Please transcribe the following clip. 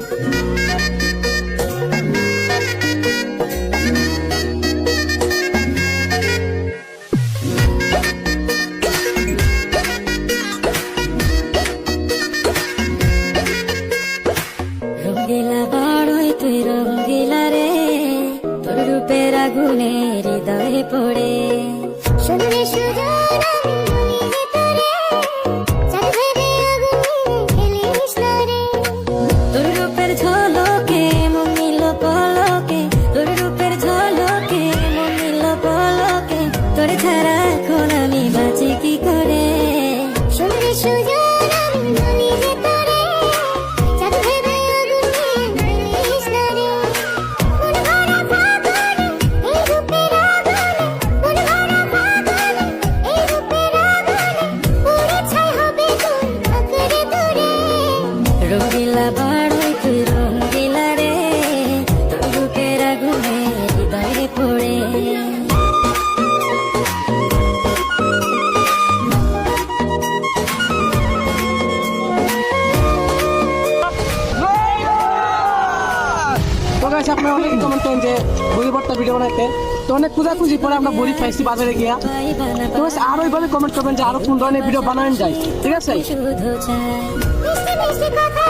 রঙ্গিলা বাড়ই তুই রঙ্গিলা রে, তোর রূপের আগুনে হৃদয়ে পড়ে। শুনলে সুজন আমি ভেতরে, চাঁদ ভেবে আগুনে খেলিস না রে। তোর রূপের ঝলকে মন নিল পলকে, তোর রূপের ঝলকে মন নিল পলকে, তোর ছাড়া এখন আমি বাঁচি কি করে। শুনলে সুজন আমি ভেতরে, চাঁদ ভেবে আগুনে খেলিস না রে। মন ভরা ফাগুনে এই রূপের আগুনে, মন ভরা ফাগুনে এই রূপের আগুনে, পুড়ে ছাই হবে তোর আঁকড়ে ধরে। রঙ্গিলা বাড়ই তুই রঙ্গিলা রে, তোর রূপের আগুনে হৃদয়ে পড়ে। তো গাইস আপনারা অনেক কমেন্ট করেন যে বড়ি ভর্তা ভিডিও বানাইতে, তো অনেক খোঁজাখুঁজি পরে আমরা বড়ি পাইছি বাজারে গিয়া। তো গাইস আরো এইভাবে কমেন্ট করবেন যে আরো কোন ধরনের ভিডিও বানানো যায়, ঠিক আছে? শুধু চাই মিষ্টি মিষ্টি কথা